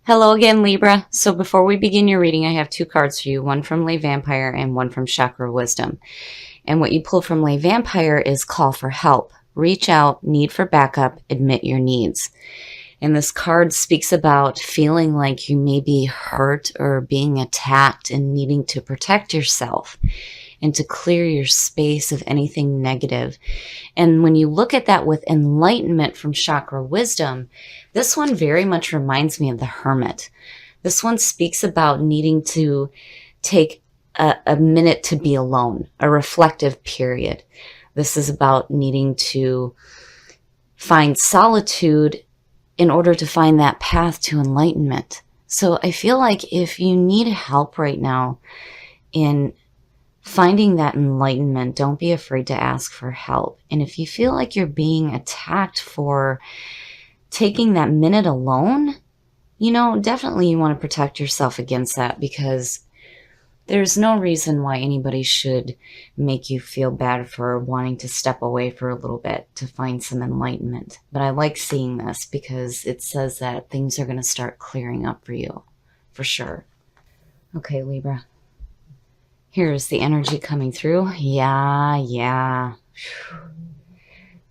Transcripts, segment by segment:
Hello again, Libra. So before we begin your reading, I have two cards for you, one from Lay Vampire and one from Chakra Wisdom. And what you pulled from Lay Vampire is call for help. Reach out, need for backup, admit your needs. And this card speaks about feeling like you may be hurt or being attacked and needing to protect yourself and to clear your space of anything negative. And when you look at that with enlightenment from Chakra Wisdom, this one very much reminds me of the Hermit. This one speaks about needing to take a minute to be alone, a reflective period. This is about needing to find solitude in order to find that path to enlightenment. So I feel like if you need help right now in finding that enlightenment, don't be afraid to ask for help. And if you feel like you're being attacked for taking that minute alone, definitely you want to protect yourself against that, because there's no reason why anybody should make you feel bad for wanting to step away for a little bit to find some enlightenment. But I like seeing this because it says that things are going to start clearing up for you, for sure. Okay, Libra. Here's the energy coming through. Yeah.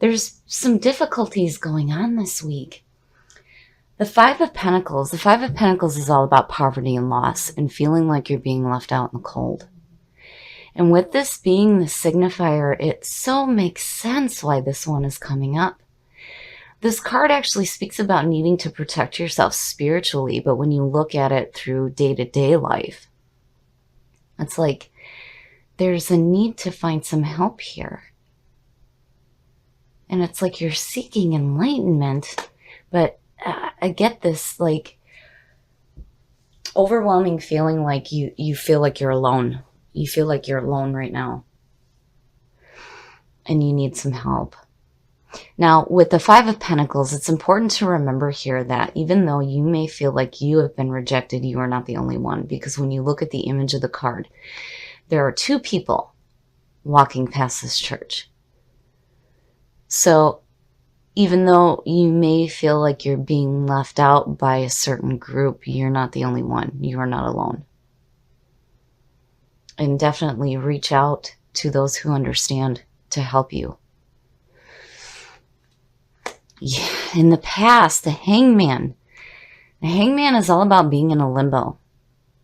There's some difficulties going on this week. The Five of Pentacles is all about poverty and loss and feeling like you're being left out in the cold. And with this being the signifier, it so makes sense why this one is coming up. This card actually speaks about needing to protect yourself spiritually, but when you look at it through day-to-day life, it's like there's a need to find some help here. And it's like you're seeking enlightenment, but I get this like overwhelming feeling like you feel like you're alone. You feel like you're alone right now. And you need some help. Now, with the Five of Pentacles, it's important to remember here that even though you may feel like you have been rejected, you are not the only one. Because when you look at the image of the card, there are two people walking past this church. So even though you may feel like you're being left out by a certain group, you're not the only one. You are not alone. And definitely reach out to those who understand to help you. Yeah, in the past, the Hangman is all about being in a limbo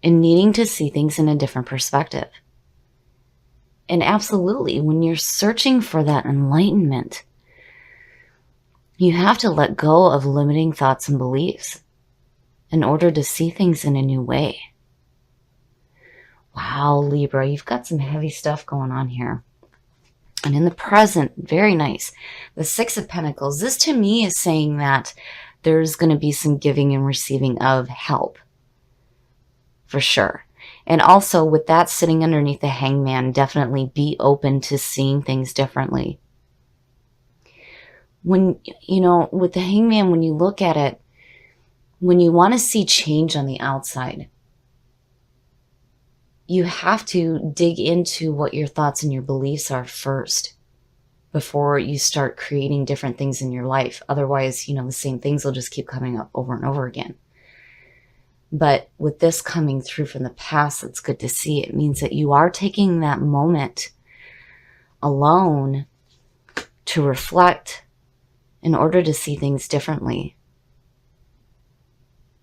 and needing to see things in a different perspective. And absolutely, when you're searching for that enlightenment, you have to let go of limiting thoughts and beliefs in order to see things in a new way. Wow, Libra, you've got some heavy stuff going on here. And in the present, very nice. The Six of Pentacles, this to me is saying that there's going to be some giving and receiving of help. For sure. And also with that sitting underneath the Hangman, definitely be open to seeing things differently. When, with the Hangman, when you look at it, when you want to see change on the outside, you have to dig into what your thoughts and your beliefs are first before you start creating different things in your life. Otherwise, the same things will just keep coming up over and over again. But with this coming through from the past, it's good to see. It means that you are taking that moment alone to reflect in order to see things differently.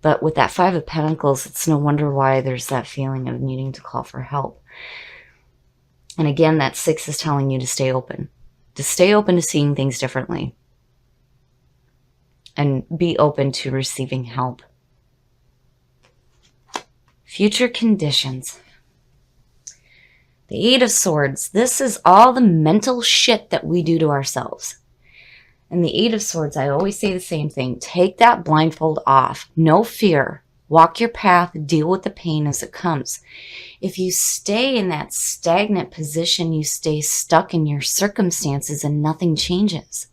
But with that Five of Pentacles, it's no wonder why there's that feeling of needing to call for help. And again, that Six is telling you to stay open. To stay open to seeing things differently. And be open to receiving help. Future conditions. The Eight of Swords. This is all the mental shit that we do to ourselves. And the Eight of Swords, I always say the same thing. Take that blindfold off. No fear. Walk your path. Deal with the pain as it comes. If you stay in that stagnant position, you stay stuck in your circumstances and nothing changes.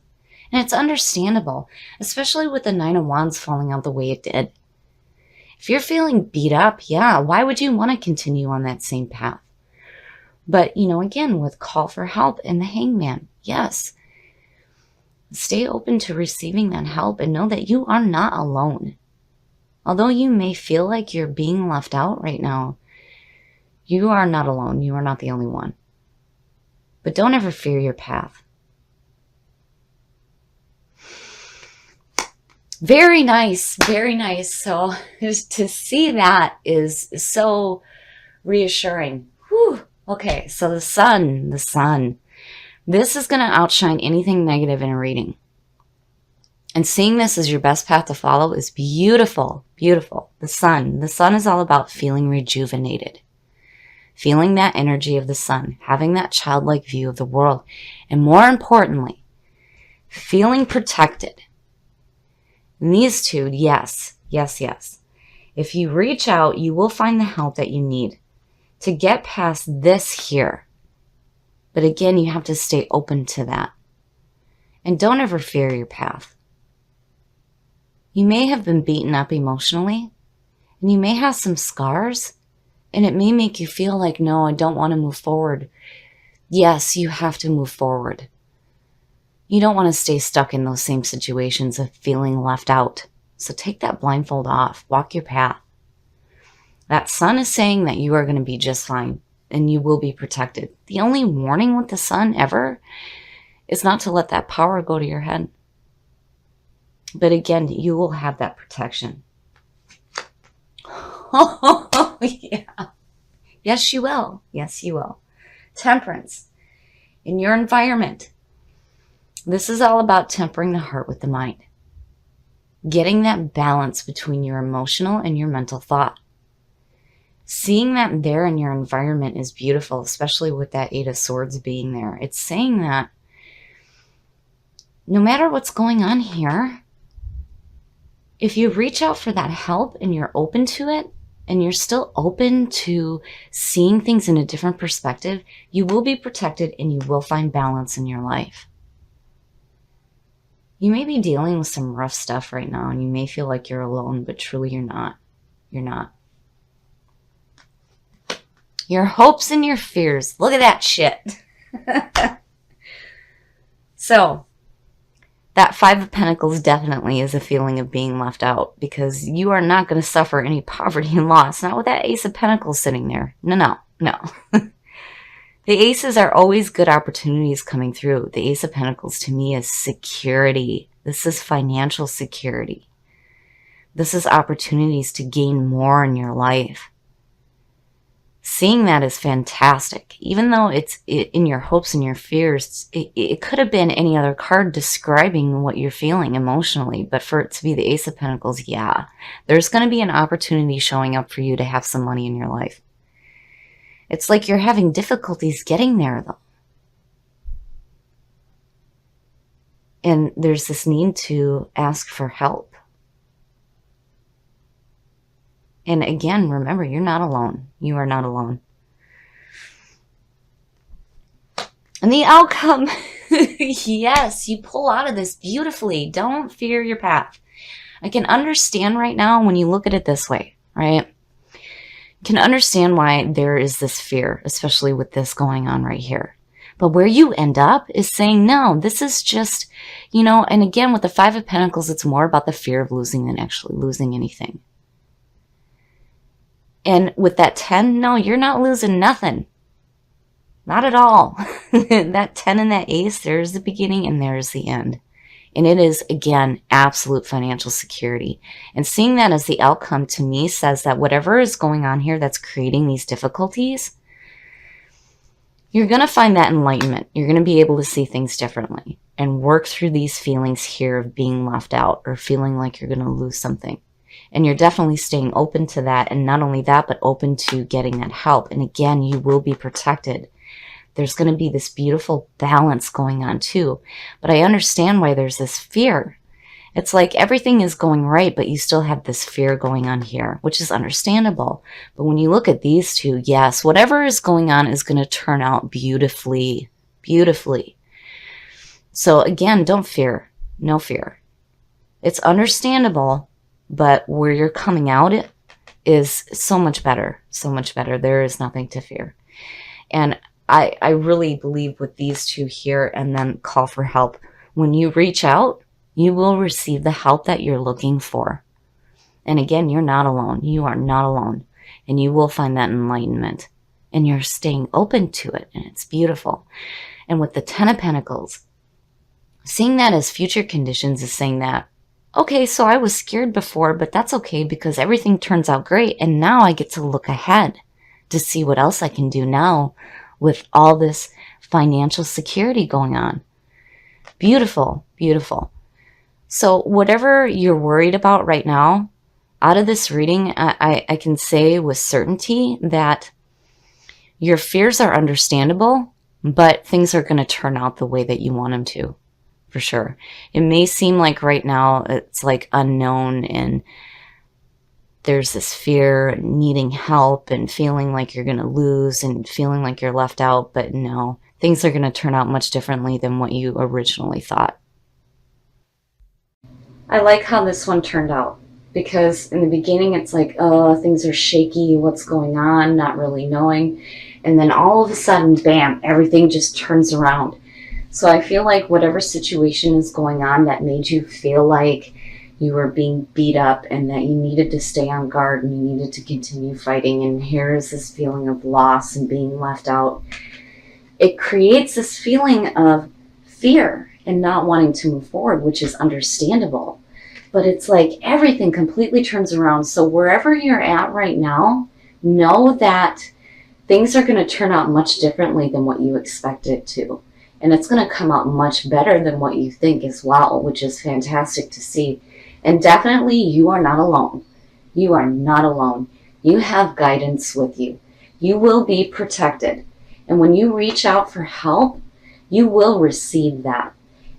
And it's understandable, especially with the Nine of Wands falling out the way it did. If you're feeling beat up, yeah, why would you want to continue on that same path? But, again, with call for help and the Hangman, yes. Stay open to receiving that help and know that you are not alone. Although you may feel like you're being left out right now, you are not alone. You are not the only one. But don't ever fear your path. Very nice. Very nice. So to see that is so reassuring. Whew. Okay, so the sun. This is going to outshine anything negative in a reading. And seeing this as your best path to follow is beautiful, beautiful. The sun is all about feeling rejuvenated, feeling that energy of the sun, having that childlike view of the world, and more importantly, feeling protected. And these two, yes. If you reach out, you will find the help that you need to get past this here. But again, you have to stay open to that. And don't ever fear your path. You may have been beaten up emotionally, and you may have some scars, and it may make you feel like, no, I don't want to move forward. Yes, you have to move forward. You don't want to stay stuck in those same situations of feeling left out. So take that blindfold off. Walk your path. That sun is saying that you are going to be just fine, and you will be protected. The only warning with the sun ever is not to let that power go to your head. But again, you will have that protection. Oh, yeah. Yes, you will. Yes, you will. Temperance. In your environment. This is all about tempering the heart with the mind. Getting that balance between your emotional and your mental thought. Seeing that there in your environment is beautiful, especially with that Eight of Swords being there. It's saying that no matter what's going on here, if you reach out for that help and you're open to it, and you're still open to seeing things in a different perspective, you will be protected and you will find balance in your life. You may be dealing with some rough stuff right now, and you may feel like you're alone, but truly you're not. You're not. Your hopes and your fears. Look at that shit. So, that Five of Pentacles definitely is a feeling of being left out, because you are not going to suffer any poverty and loss. Not with that Ace of Pentacles sitting there. No. The aces are always good opportunities coming through. The Ace of Pentacles to me is security. This is financial security. This is opportunities to gain more in your life. Seeing that is fantastic. Even though it's in your hopes and your fears, it could have been any other card describing what you're feeling emotionally. But for it to be the Ace of Pentacles, yeah. There's going to be an opportunity showing up for you to have some money in your life. It's like you're having difficulties getting there, though. And there's this need to ask for help. And again, remember, you're not alone. You are not alone. And the outcome, yes, you pull out of this beautifully. Don't fear your path. I can understand right now when you look at it this way, right? You can understand why there is this fear, especially with this going on right here. But where you end up is saying, no, this is just, and again, with the Five of Pentacles, it's more about the fear of losing than actually losing anything. And with that 10, no, you're not losing nothing. Not at all. That 10 and that ace, there's the beginning and there's the end. And it is, again, absolute financial security. And seeing that as the outcome to me says that whatever is going on here that's creating these difficulties, you're going to find that enlightenment. You're going to be able to see things differently and work through these feelings here of being left out or feeling like you're going to lose something. And you're definitely staying open to that. And not only that, but open to getting that help. And again, you will be protected. There's going to be this beautiful balance going on too. But I understand why there's this fear. It's like everything is going right, but you still have this fear going on here, which is understandable. But when you look at these two, yes, whatever is going on is going to turn out beautifully, beautifully. So again, don't fear. No fear. It's understandable. But where you're coming out is so much better, so much better. There is nothing to fear. And I really believe with these two here and then call for help. When you reach out, you will receive the help that you're looking for. And again, you're not alone. You are not alone. And you will find that enlightenment. And you're staying open to it. And it's beautiful. And with the Ten of Pentacles, seeing that as future conditions is saying that, okay, so I was scared before, but that's okay because everything turns out great. And now I get to look ahead to see what else I can do now with all this financial security going on. Beautiful, beautiful. So whatever you're worried about right now, out of this reading, I can say with certainty that your fears are understandable, but things are going to turn out the way that you want them to, for sure. It may seem like right now it's like unknown and there's this fear, needing help and feeling like you're going to lose and feeling like you're left out, but no, things are going to turn out much differently than what you originally thought. I like how this one turned out because in the beginning it's like, oh, things are shaky, what's going on, not really knowing. And then all of a sudden, bam, everything just turns around. So I feel like whatever situation is going on that made you feel like you were being beat up and that you needed to stay on guard and you needed to continue fighting, and here's this feeling of loss and being left out. It creates this feeling of fear and not wanting to move forward, which is understandable. But it's like everything completely turns around. So wherever you're at right now, know that things are going to turn out much differently than what you expect it to. And it's going to come out much better than what you think as well, which is fantastic to see. And definitely you are not alone. You are not alone. You have guidance with you. You will be protected. And when you reach out for help, you will receive that.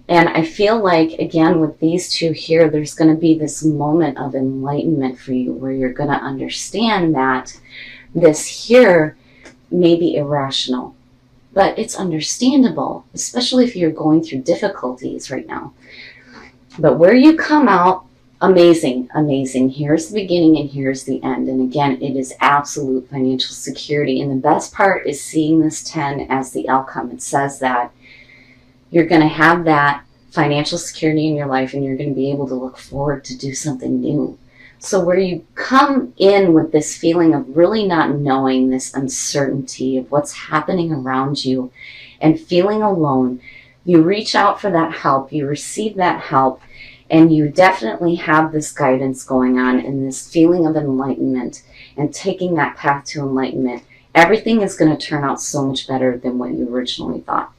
And I feel like, again, with these two here, there's going to be this moment of enlightenment for you where you're going to understand that this here may be irrational, but it's understandable, especially if you're going through difficulties right now. But where you come out, amazing, amazing. Here's the beginning and here's the end. And again, it is absolute financial security. And the best part is seeing this 10 as the outcome. It says that you're going to have that financial security in your life and you're going to be able to look forward to do something new. So where you come in with this feeling of really not knowing, this uncertainty of what's happening around you and feeling alone, you reach out for that help, you receive that help, and you definitely have this guidance going on and this feeling of enlightenment and taking that path to enlightenment. Everything is going to turn out so much better than what you originally thought.